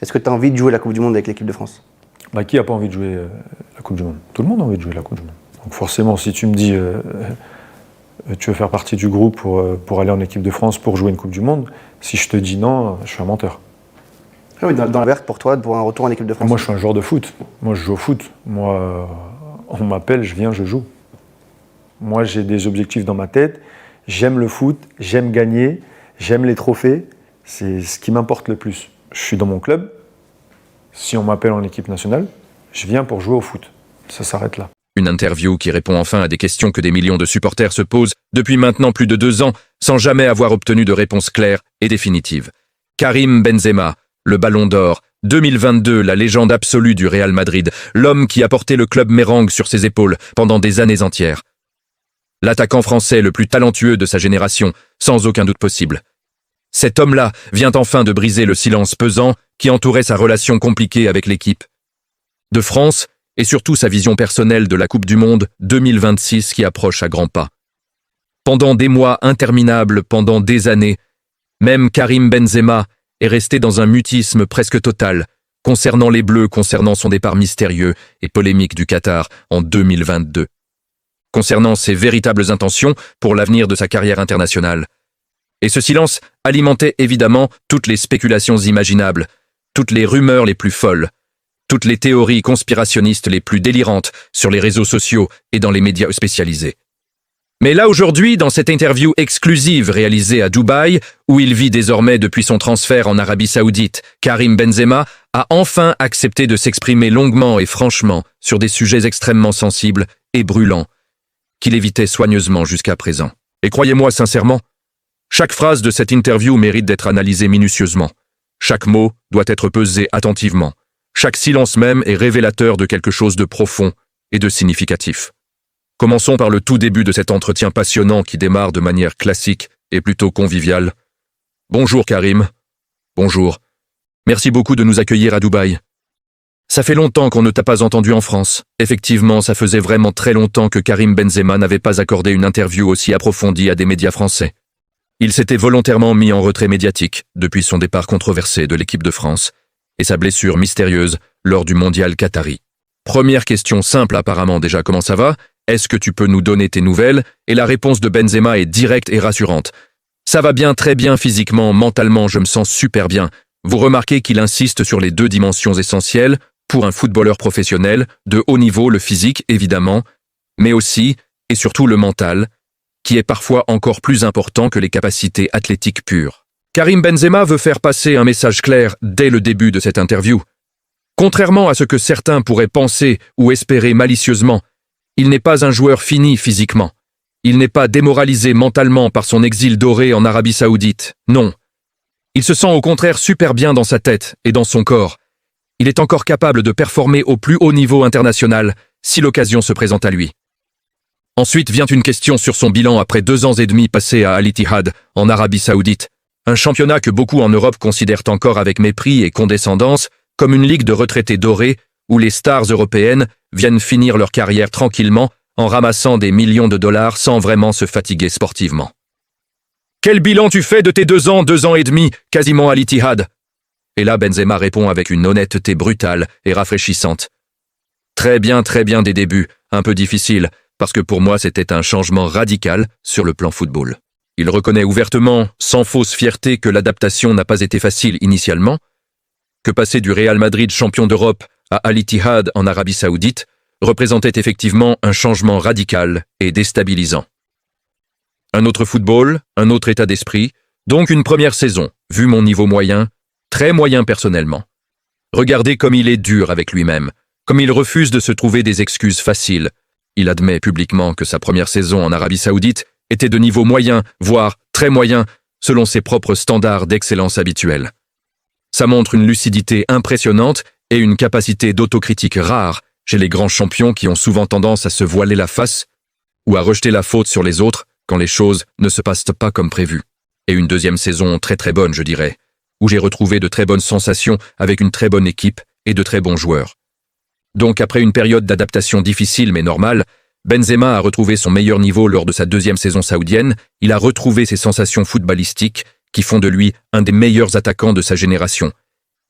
Est-ce que tu as envie de jouer la Coupe du Monde avec l'équipe de France? Qui n'a pas envie de jouer la Coupe du Monde? Tout le monde a envie de jouer la Coupe du Monde. Donc forcément, si tu me dis tu veux faire partie du groupe pour aller en équipe de France pour jouer une Coupe du Monde, si je te dis non, je suis un menteur. Ah oui, dans la verte pour toi, pour un retour en équipe de France. Moi, je suis un joueur de foot. Moi, je joue au foot. Moi, on m'appelle, je viens, je joue. Moi, j'ai des objectifs dans ma tête. J'aime le foot, j'aime gagner, j'aime les trophées. C'est ce qui m'importe le plus. Je suis dans mon club. Si on m'appelle en équipe nationale, je viens pour jouer au foot. Ça s'arrête là. Une interview qui répond enfin à des questions que des millions de supporters se posent depuis maintenant plus de 2 ans, sans jamais avoir obtenu de réponse claire et définitive. Karim Benzema, le Ballon d'Or, 2022, la légende absolue du Real Madrid, l'homme qui a porté le club mérengue sur ses épaules pendant des années entières. L'attaquant français le plus talentueux de sa génération, sans aucun doute possible. Cet homme-là vient enfin de briser le silence pesant qui entourait sa relation compliquée avec l'équipe de France et surtout sa vision personnelle de la Coupe du Monde 2026 qui approche à grands pas. Pendant des mois interminables, pendant des années, même Karim Benzema est resté dans un mutisme presque total concernant les Bleus, concernant son départ mystérieux et polémique du Qatar en 2022. Concernant ses véritables intentions pour l'avenir de sa carrière internationale. Et ce silence alimentait évidemment toutes les spéculations imaginables, toutes les rumeurs les plus folles, toutes les théories conspirationnistes les plus délirantes sur les réseaux sociaux et dans les médias spécialisés. Mais là aujourd'hui, dans cette interview exclusive réalisée à Dubaï, où il vit désormais depuis son transfert en Arabie Saoudite, Karim Benzema a enfin accepté de s'exprimer longuement et franchement sur des sujets extrêmement sensibles et brûlants, qu'il évitait soigneusement jusqu'à présent. Et croyez-moi sincèrement, chaque phrase de cette interview mérite d'être analysée minutieusement. Chaque mot doit être pesé attentivement. Chaque silence même est révélateur de quelque chose de profond et de significatif. Commençons par le tout début de cet entretien passionnant qui démarre de manière classique et plutôt conviviale. Bonjour Karim. Bonjour. Merci beaucoup de nous accueillir à Dubaï. Ça fait longtemps qu'on ne t'a pas entendu en France. Effectivement, ça faisait vraiment très longtemps que Karim Benzema n'avait pas accordé une interview aussi approfondie à des médias français. Il s'était volontairement mis en retrait médiatique depuis son départ controversé de l'équipe de France et sa blessure mystérieuse lors du mondial qatari. Première question simple apparemment déjà, comment ça va? Est-ce que tu peux nous donner tes nouvelles? Et la réponse de Benzema est directe et rassurante. Ça va bien, très bien physiquement, mentalement, je me sens super bien. Vous remarquez qu'il insiste sur les 2 dimensions essentielles pour un footballeur professionnel, de haut niveau, le physique évidemment, mais aussi et surtout le mental, qui est parfois encore plus important que les capacités athlétiques pures. Karim Benzema veut faire passer un message clair dès le début de cette interview. Contrairement à ce que certains pourraient penser ou espérer malicieusement, il n'est pas un joueur fini physiquement. Il n'est pas démoralisé mentalement par son exil doré en Arabie Saoudite, non. Il se sent au contraire super bien dans sa tête et dans son corps. Il est encore capable de performer au plus haut niveau international si l'occasion se présente à lui. Ensuite vient une question sur son bilan après 2 ans et demi passés à Al Ittihad, en Arabie Saoudite. Un championnat que beaucoup en Europe considèrent encore avec mépris et condescendance comme une ligue de retraités dorés où les stars européennes viennent finir leur carrière tranquillement en ramassant des millions de dollars sans vraiment se fatiguer sportivement. Quel bilan tu fais de tes 2 ans et demi, quasiment à Al Ittihad? Et là Benzema répond avec une honnêteté brutale et rafraîchissante. Très bien des débuts, un peu difficile, parce que pour moi c'était un changement radical sur le plan football. Il reconnaît ouvertement, sans fausse fierté, que l'adaptation n'a pas été facile initialement, que passer du Real Madrid champion d'Europe à Al Ittihad en Arabie Saoudite représentait effectivement un changement radical et déstabilisant. Un autre football, un autre état d'esprit, donc une première saison, vu mon niveau moyen, très moyen personnellement. Regardez comme il est dur avec lui-même, comme il refuse de se trouver des excuses faciles. Il admet publiquement que sa première saison en Arabie Saoudite était de niveau moyen, voire très moyen, selon ses propres standards d'excellence habituels. Ça montre une lucidité impressionnante et une capacité d'autocritique rare chez les grands champions qui ont souvent tendance à se voiler la face ou à rejeter la faute sur les autres quand les choses ne se passent pas comme prévu. Et une deuxième saison très bonne, je dirais, où j'ai retrouvé de très bonnes sensations avec une très bonne équipe et de très bons joueurs. Donc après une période d'adaptation difficile mais normale, Benzema a retrouvé son meilleur niveau lors de sa 2e saison saoudienne, il a retrouvé ses sensations footballistiques qui font de lui un des meilleurs attaquants de sa génération.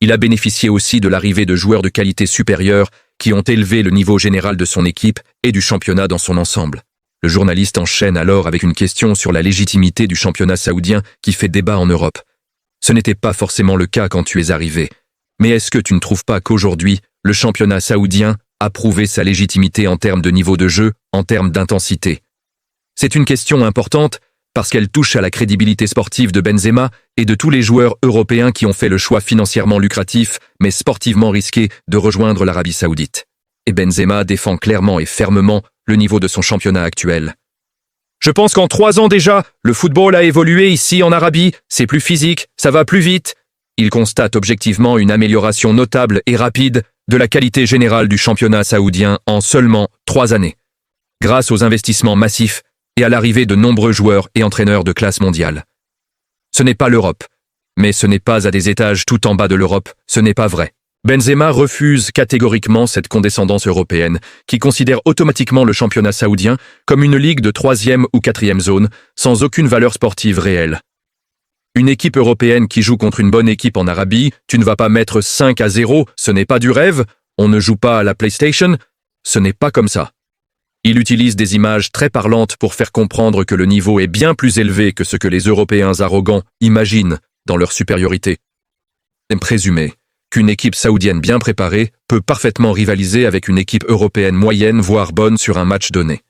Il a bénéficié aussi de l'arrivée de joueurs de qualité supérieure qui ont élevé le niveau général de son équipe et du championnat dans son ensemble. Le journaliste enchaîne alors avec une question sur la légitimité du championnat saoudien qui fait débat en Europe. Ce n'était pas forcément le cas quand tu es arrivé. Mais est-ce que tu ne trouves pas qu'aujourd'hui, le championnat saoudien a prouvé sa légitimité en termes de niveau de jeu, en termes d'intensité? C'est une question importante parce qu'elle touche à la crédibilité sportive de Benzema et de tous les joueurs européens qui ont fait le choix financièrement lucratif, mais sportivement risqué, de rejoindre l'Arabie Saoudite. Et Benzema défend clairement et fermement le niveau de son championnat actuel. Je pense qu'en 3 ans déjà, le football a évolué ici en Arabie, c'est plus physique, ça va plus vite. Il constate objectivement une amélioration notable et rapide de la qualité générale du championnat saoudien en seulement 3 années, grâce aux investissements massifs et à l'arrivée de nombreux joueurs et entraîneurs de classe mondiale. Ce n'est pas l'Europe, mais ce n'est pas à des étages tout en bas de l'Europe, ce n'est pas vrai. Benzema refuse catégoriquement cette condescendance européenne qui considère automatiquement le championnat saoudien comme une ligue de 3e ou 4e zone sans aucune valeur sportive réelle. Une équipe européenne qui joue contre une bonne équipe en Arabie, tu ne vas pas mettre 5-0, ce n'est pas du rêve, on ne joue pas à la PlayStation, ce n'est pas comme ça. Il utilise des images très parlantes pour faire comprendre que le niveau est bien plus élevé que ce que les Européens arrogants imaginent dans leur supériorité. C'est présumé qu'une équipe saoudienne bien préparée peut parfaitement rivaliser avec une équipe européenne moyenne voire bonne sur un match donné.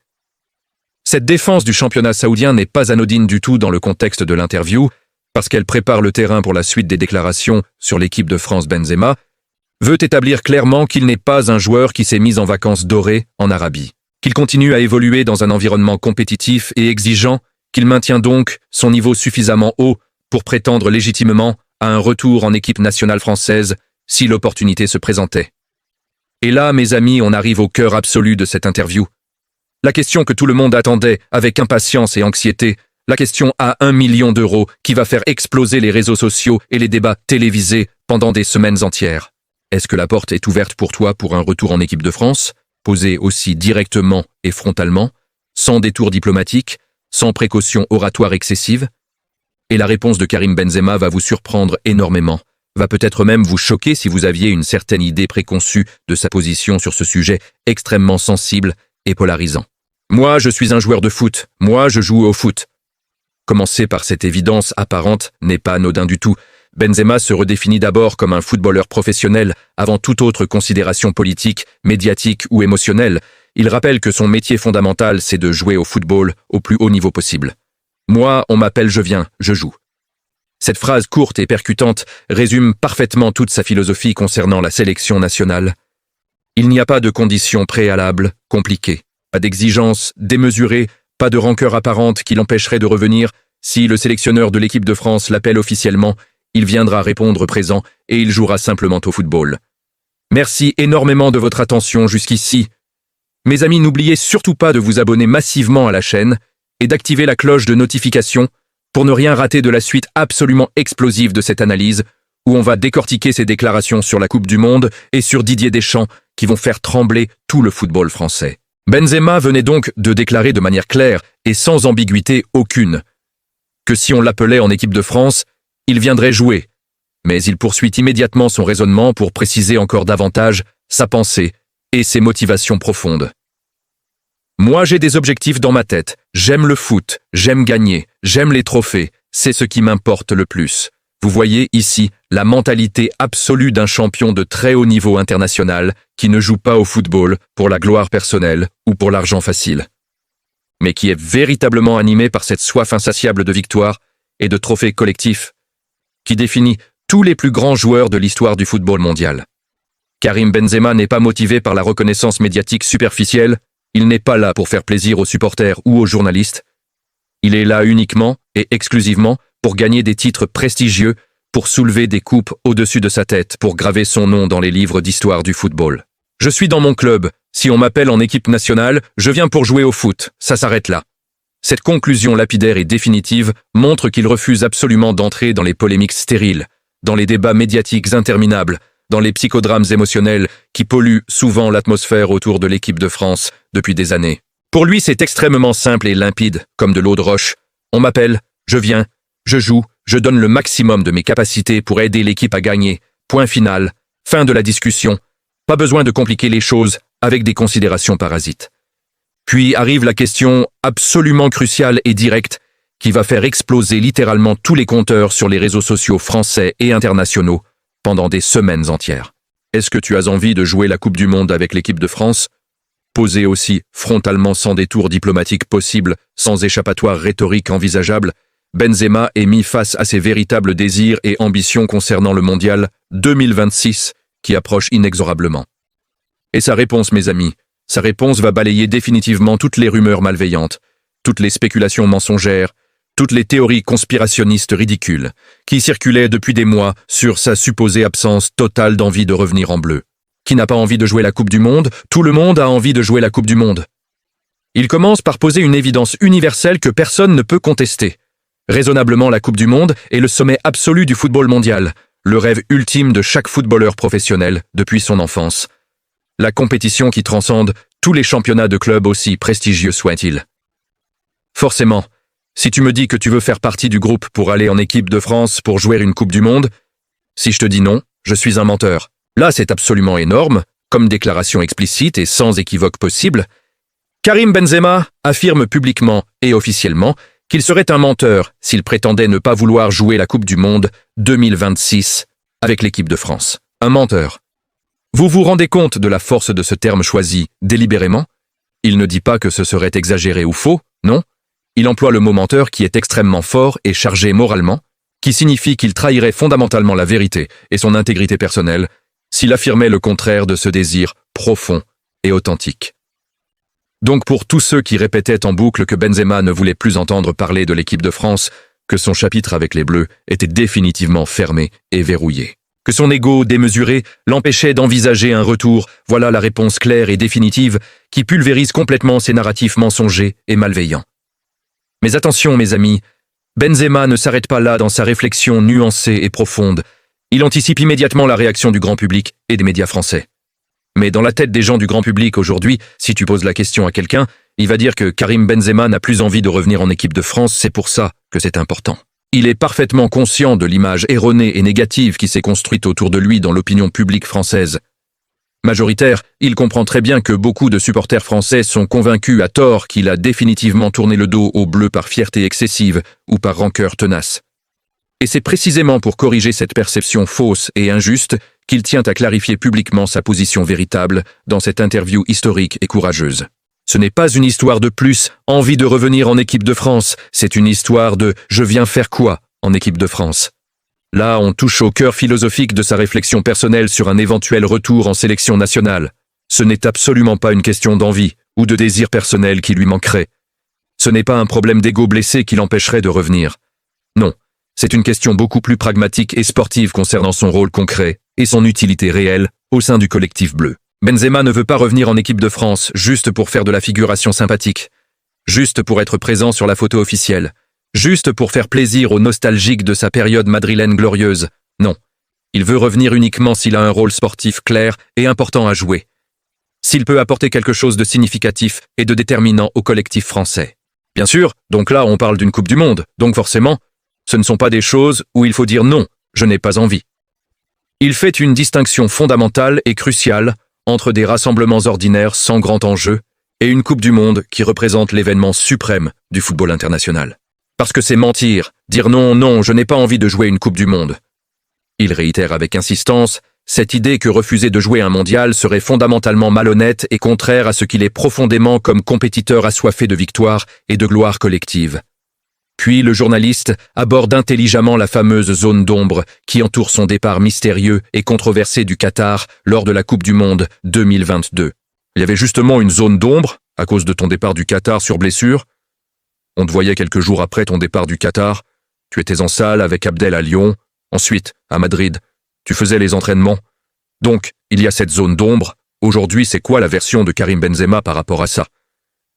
Cette défense du championnat saoudien n'est pas anodine du tout dans le contexte de l'interview, parce qu'elle prépare le terrain pour la suite des déclarations sur l'équipe de France. Benzema veut établir clairement qu'il n'est pas un joueur qui s'est mis en vacances dorées en Arabie, qu'il continue à évoluer dans un environnement compétitif et exigeant, qu'il maintient donc son niveau suffisamment haut pour prétendre légitimement à un retour en équipe nationale française si l'opportunité se présentait. Et là, mes amis, on arrive au cœur absolu de cette interview. La question que tout le monde attendait avec impatience et anxiété, la question à 1 million d'euros qui va faire exploser les réseaux sociaux et les débats télévisés pendant des semaines entières. Est-ce que la porte est ouverte pour toi pour un retour en équipe de France, posé aussi directement et frontalement, sans détour diplomatique, sans précaution oratoire excessive? Et la réponse de Karim Benzema va vous surprendre énormément, va peut-être même vous choquer si vous aviez une certaine idée préconçue de sa position sur ce sujet extrêmement sensible et polarisant. Moi, je suis un joueur de foot, moi, je joue au foot. Commencer par cette évidence apparente n'est pas anodin du tout. Benzema se redéfinit d'abord comme un footballeur professionnel avant toute autre considération politique, médiatique ou émotionnelle. Il rappelle que son métier fondamental, c'est de jouer au football au plus haut niveau possible. Moi, on m'appelle, je viens, je joue. Cette phrase courte et percutante résume parfaitement toute sa philosophie concernant la sélection nationale. Il n'y a pas de conditions préalables, compliquées, pas d'exigences démesurées, pas de rancœur apparente qui l'empêcherait de revenir. Si le sélectionneur de l'équipe de France l'appelle officiellement, il viendra répondre présent et il jouera simplement au football. Merci énormément de votre attention jusqu'ici. Mes amis, n'oubliez surtout pas de vous abonner massivement à la chaîne et d'activer la cloche de notification pour ne rien rater de la suite absolument explosive de cette analyse où on va décortiquer ses déclarations sur la Coupe du Monde et sur Didier Deschamps qui vont faire trembler tout le football français. Benzema venait donc de déclarer de manière claire et sans ambiguïté aucune que si on l'appelait en équipe de France, il viendrait jouer. Mais il poursuit immédiatement son raisonnement pour préciser encore davantage sa pensée et ses motivations profondes. Moi, j'ai des objectifs dans ma tête. J'aime le foot, j'aime gagner, j'aime les trophées. C'est ce qui m'importe le plus. Vous voyez ici la mentalité absolue d'un champion de très haut niveau international qui ne joue pas au football pour la gloire personnelle ou pour l'argent facile, mais qui est véritablement animé par cette soif insatiable de victoire et de trophées collectifs qui définit tous les plus grands joueurs de l'histoire du football mondial. Karim Benzema n'est pas motivé par la reconnaissance médiatique superficielle, il n'est pas là pour faire plaisir aux supporters ou aux journalistes. Il est là uniquement et exclusivement pour gagner des titres prestigieux, pour soulever des coupes au-dessus de sa tête, pour graver son nom dans les livres d'histoire du football. Je suis dans mon club, si on m'appelle en équipe nationale, je viens pour jouer au foot, ça s'arrête là. Cette conclusion lapidaire et définitive montre qu'il refuse absolument d'entrer dans les polémiques stériles, dans les débats médiatiques interminables, dans les psychodrames émotionnels qui polluent souvent l'atmosphère autour de l'équipe de France depuis des années. Pour lui, c'est extrêmement simple et limpide, comme de l'eau de roche. On m'appelle, je viens, je joue, je donne le maximum de mes capacités pour aider l'équipe à gagner, Point final. Fin de la discussion. Pas besoin de compliquer les choses avec des considérations parasites. Puis arrive la question absolument cruciale et directe qui va faire exploser littéralement tous les compteurs sur les réseaux sociaux français et internationaux pendant des semaines entières. Est-ce que tu as envie de jouer la Coupe du Monde avec l'équipe de France ? Posé aussi frontalement sans détour diplomatique possible, sans échappatoire rhétorique envisageable, Benzema est mis face à ses véritables désirs et ambitions concernant le mondial 2026 qui approche inexorablement. Et sa réponse, mes amis, sa réponse va balayer définitivement toutes les rumeurs malveillantes, toutes les spéculations mensongères, toutes les théories conspirationnistes ridicules qui circulaient depuis des mois sur sa supposée absence totale d'envie de revenir en bleu. Qui n'a pas envie de jouer la Coupe du Monde? Tout le monde a envie de jouer la Coupe du Monde. Il commence par poser une évidence universelle que personne ne peut contester. Raisonnablement, la Coupe du Monde est le sommet absolu du football mondial, le rêve ultime de chaque footballeur professionnel depuis son enfance. La compétition qui transcende tous les championnats de clubs aussi prestigieux soient-ils. Forcément, si tu me dis que tu veux faire partie du groupe pour aller en équipe de France pour jouer une Coupe du Monde, si je te dis non, je suis un menteur. Là, c'est absolument énorme, comme déclaration explicite et sans équivoque possible. Karim Benzema affirme publiquement et officiellement qu'il serait un menteur s'il prétendait ne pas vouloir jouer la Coupe du Monde 2026 avec l'équipe de France. Un menteur. Vous vous rendez compte de la force de ce terme choisi délibérément? Il ne dit pas que ce serait exagéré ou faux, non? Il emploie le mot menteur qui est extrêmement fort et chargé moralement, qui signifie qu'il trahirait fondamentalement la vérité et son intégrité personnelle s'il affirmait le contraire de ce désir profond et authentique. Donc pour tous ceux qui répétaient en boucle que Benzema ne voulait plus entendre parler de l'équipe de France, que son chapitre avec les Bleus était définitivement fermé et verrouillé, que son ego démesuré l'empêchait d'envisager un retour, voilà la réponse claire et définitive qui pulvérise complètement ces narratifs mensongers et malveillants. Mais attention mes amis, Benzema ne s'arrête pas là dans sa réflexion nuancée et profonde. Il anticipe immédiatement la réaction du grand public et des médias français. Mais dans la tête des gens du grand public aujourd'hui, si tu poses la question à quelqu'un, il va dire que Karim Benzema n'a plus envie de revenir en équipe de France, c'est pour ça que c'est important. Il est parfaitement conscient de l'image erronée et négative qui s'est construite autour de lui dans l'opinion publique française. Majoritaire, il comprend très bien que beaucoup de supporters français sont convaincus à tort qu'il a définitivement tourné le dos aux Bleus par fierté excessive ou par rancœur tenace. Et c'est précisément pour corriger cette perception fausse et injuste qu'il tient à clarifier publiquement sa position véritable dans cette interview historique et courageuse. Ce n'est pas une histoire de plus, envie de revenir en équipe de France, c'est une histoire de « je viens faire quoi en équipe de France ?» Là, on touche au cœur philosophique de sa réflexion personnelle sur un éventuel retour en sélection nationale. Ce n'est absolument pas une question d'envie ou de désir personnel qui lui manquerait. Ce n'est pas un problème d'ego blessé qui l'empêcherait de revenir. Non, c'est une question beaucoup plus pragmatique et sportive concernant son rôle concret et son utilité réelle au sein du collectif bleu. Benzema ne veut pas revenir en équipe de France juste pour faire de la figuration sympathique, juste pour être présent sur la photo officielle, juste pour faire plaisir aux nostalgiques de sa période madrilène glorieuse. Non, il veut revenir uniquement s'il a un rôle sportif clair et important à jouer, s'il peut apporter quelque chose de significatif et de déterminant au collectif français. Bien sûr, donc là on parle d'une Coupe du Monde, donc forcément, ce ne sont pas des choses où il faut dire non, je n'ai pas envie. Il fait une distinction fondamentale et cruciale entre des rassemblements ordinaires sans grand enjeu et une Coupe du Monde qui représente l'événement suprême du football international. Parce que c'est mentir, dire non, je n'ai pas envie de jouer une Coupe du Monde. Il réitère avec insistance cette idée que refuser de jouer un mondial serait fondamentalement malhonnête et contraire à ce qu'il est profondément comme compétiteur assoiffé de victoire et de gloire collective. Puis le journaliste aborde intelligemment la fameuse zone d'ombre qui entoure son départ mystérieux et controversé du Qatar lors de la Coupe du Monde 2022. Il y avait justement une zone d'ombre à cause de ton départ du Qatar sur blessure. On te voyait quelques jours après ton départ du Qatar. Tu étais en salle avec Abdel à Lyon. Ensuite, à Madrid, tu faisais les entraînements. Donc, il y a cette zone d'ombre. Aujourd'hui, c'est quoi la version de Karim Benzema par rapport à ça?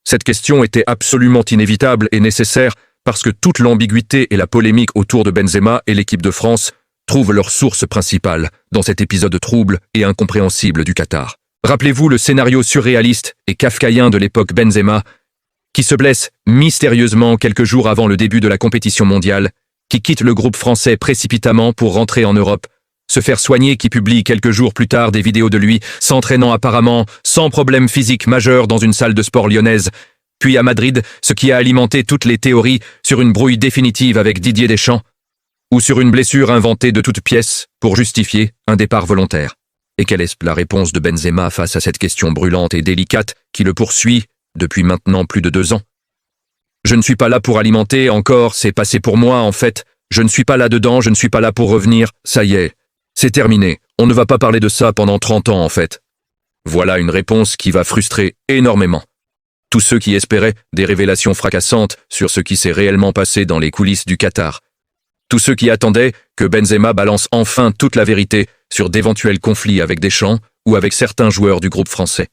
Cette question était absolument inévitable et nécessaire parce que toute l'ambiguïté et la polémique autour de Benzema et l'équipe de France trouvent leur source principale dans cet épisode trouble et incompréhensible du Qatar. Rappelez-vous le scénario surréaliste et kafkaïen de l'époque Benzema, qui se blesse mystérieusement quelques jours avant le début de la compétition mondiale, qui quitte le groupe français précipitamment pour rentrer en Europe, se faire soigner qui publie quelques jours plus tard des vidéos de lui s'entraînant apparemment sans problème physique majeur dans une salle de sport lyonnaise, puis à Madrid, ce qui a alimenté toutes les théories sur une brouille définitive avec Didier Deschamps, ou sur une blessure inventée de toutes pièces pour justifier un départ volontaire. Et quelle est la réponse de Benzema face à cette question brûlante et délicate qui le poursuit depuis maintenant plus de 2 ans? Je ne suis pas là pour alimenter, encore, c'est passé pour moi en fait. Je ne suis pas là-dedans, je ne suis pas là pour revenir, ça y est. C'est terminé, on ne va pas parler de ça pendant 30 ans en fait. Voilà une réponse qui va frustrer énormément tous ceux qui espéraient des révélations fracassantes sur ce qui s'est réellement passé dans les coulisses du Qatar. Tous ceux qui attendaient que Benzema balance enfin toute la vérité sur d'éventuels conflits avec Deschamps ou avec certains joueurs du groupe français.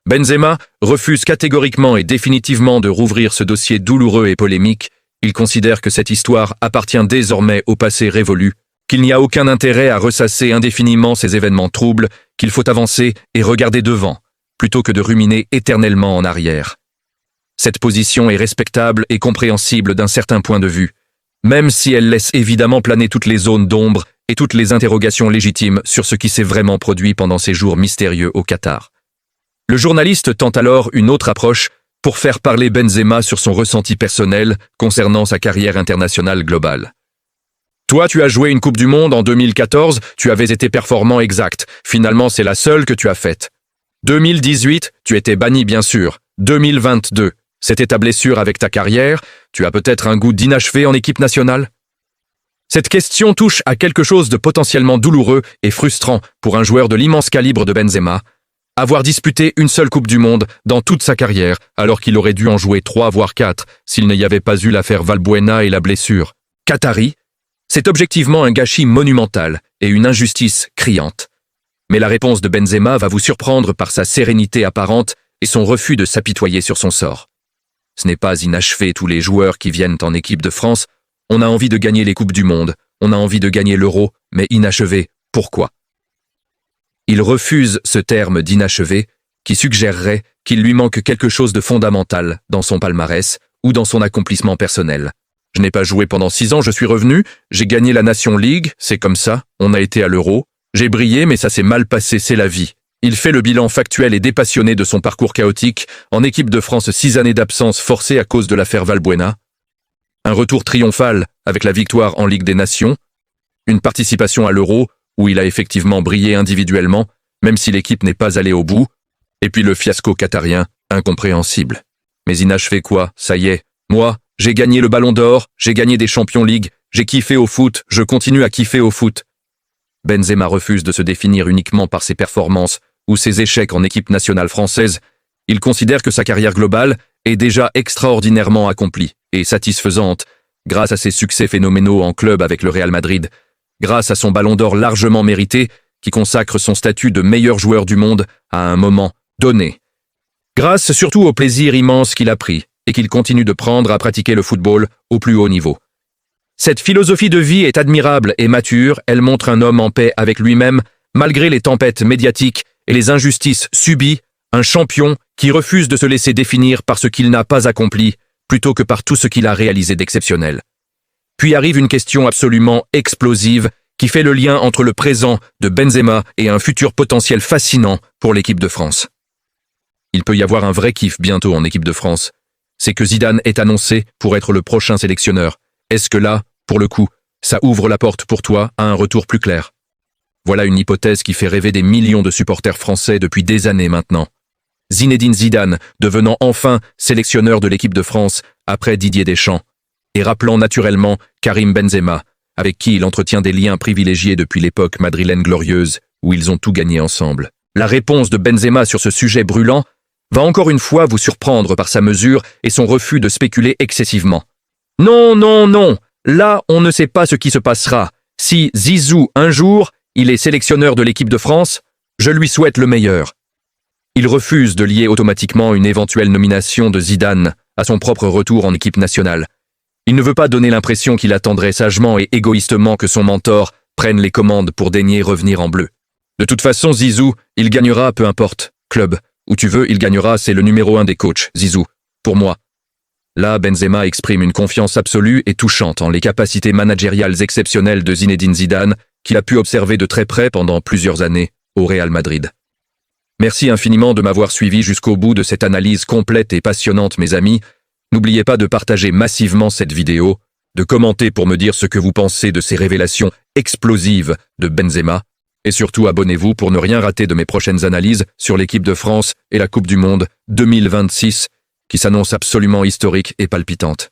Benzema refuse catégoriquement et définitivement de rouvrir ce dossier douloureux et polémique. Il considère que cette histoire appartient désormais au passé révolu, qu'il n'y a aucun intérêt à ressasser indéfiniment ces événements troubles, qu'il faut avancer et regarder devant, plutôt que de ruminer éternellement en arrière. Cette position est respectable et compréhensible d'un certain point de vue, même si elle laisse évidemment planer toutes les zones d'ombre et toutes les interrogations légitimes sur ce qui s'est vraiment produit pendant ces jours mystérieux au Qatar. Le journaliste tente alors une autre approche pour faire parler Benzema sur son ressenti personnel concernant sa carrière internationale globale. Toi, tu as joué une Coupe du Monde en 2014, tu avais été performant exact. Finalement, c'est la seule que tu as faite. 2018, tu étais banni bien sûr. 2022, c'était ta blessure avec ta carrière. Tu as peut-être un goût d'inachevé en équipe nationale? Cette question touche à quelque chose de potentiellement douloureux et frustrant pour un joueur de l'immense calibre de Benzema. Avoir disputé une seule Coupe du Monde dans toute sa carrière, alors qu'il aurait dû en jouer 3 voire 4 s'il n'y avait pas eu l'affaire Valbuena et la blessure qatari, c'est objectivement un gâchis monumental et une injustice criante. Mais la réponse de Benzema va vous surprendre par sa sérénité apparente et son refus de s'apitoyer sur son sort. Ce n'est pas inachevé tous les joueurs qui viennent en équipe de France. On a envie de gagner les Coupes du Monde, on a envie de gagner l'Euro, mais inachevé, pourquoi? Il refuse ce terme d'inachevé qui suggérerait qu'il lui manque quelque chose de fondamental dans son palmarès ou dans son accomplissement personnel. Je n'ai pas joué pendant 6 ans, je suis revenu, j'ai gagné la Nation League, c'est comme ça, on a été à l'Euro. J'ai brillé, mais ça s'est mal passé, c'est la vie. Il fait le bilan factuel et dépassionné de son parcours chaotique, en équipe de France 6 années d'absence forcée à cause de l'affaire Valbuena. Un retour triomphal avec la victoire en Ligue des Nations. Une participation à l'Euro, où il a effectivement brillé individuellement, même si l'équipe n'est pas allée au bout. Et puis le fiasco qatarien, incompréhensible. Mais inachevé quoi, ça y est. Moi, j'ai gagné le Ballon d'Or, j'ai gagné des Champions League, j'ai kiffé au foot, je continue à kiffer au foot. Benzema refuse de se définir uniquement par ses performances ou ses échecs en équipe nationale française. Il considère que sa carrière globale est déjà extraordinairement accomplie et satisfaisante grâce à ses succès phénoménaux en club avec le Real Madrid, grâce à son Ballon d'Or largement mérité qui consacre son statut de meilleur joueur du monde à un moment donné. Grâce surtout au plaisir immense qu'il a pris et qu'il continue de prendre à pratiquer le football au plus haut niveau. Cette philosophie de vie est admirable et mature, elle montre un homme en paix avec lui-même, malgré les tempêtes médiatiques et les injustices subies, un champion qui refuse de se laisser définir par ce qu'il n'a pas accompli, plutôt que par tout ce qu'il a réalisé d'exceptionnel. Puis arrive une question absolument explosive qui fait le lien entre le présent de Benzema et un futur potentiel fascinant pour l'équipe de France. Il peut y avoir un vrai kiff bientôt en équipe de France. C'est que Zidane est annoncé pour être le prochain sélectionneur. Est-ce que là, pour le coup, ça ouvre la porte pour toi à un retour plus clair? Voilà une hypothèse qui fait rêver des millions de supporters français depuis des années maintenant. Zinedine Zidane devenant enfin sélectionneur de l'équipe de France après Didier Deschamps, et rappelant naturellement Karim Benzema, avec qui il entretient des liens privilégiés depuis l'époque madrilène glorieuse où ils ont tout gagné ensemble. La réponse de Benzema sur ce sujet brûlant va encore une fois vous surprendre par sa mesure et son refus de spéculer excessivement. Non, non, non, là on ne sait pas ce qui se passera. Si Zizou, un jour, il est sélectionneur de l'équipe de France, je lui souhaite le meilleur. Il refuse de lier automatiquement une éventuelle nomination de Zidane à son propre retour en équipe nationale. Il ne veut pas donner l'impression qu'il attendrait sagement et égoïstement que son mentor prenne les commandes pour daigner revenir en bleu. De toute façon, Zizou, il gagnera peu importe. Club, où tu veux, il gagnera, c'est le numéro 1 des coachs, Zizou. Pour moi. Là, Benzema exprime une confiance absolue et touchante en les capacités managériales exceptionnelles de Zinedine Zidane qu'il a pu observer de très près pendant plusieurs années au Real Madrid. Merci infiniment de m'avoir suivi jusqu'au bout de cette analyse complète et passionnante, mes amis. N'oubliez pas de partager massivement cette vidéo, de commenter pour me dire ce que vous pensez de ces révélations explosives de Benzema, et surtout abonnez-vous pour ne rien rater de mes prochaines analyses sur l'équipe de France et la Coupe du Monde 2026, qui s'annonce absolument historique et palpitante.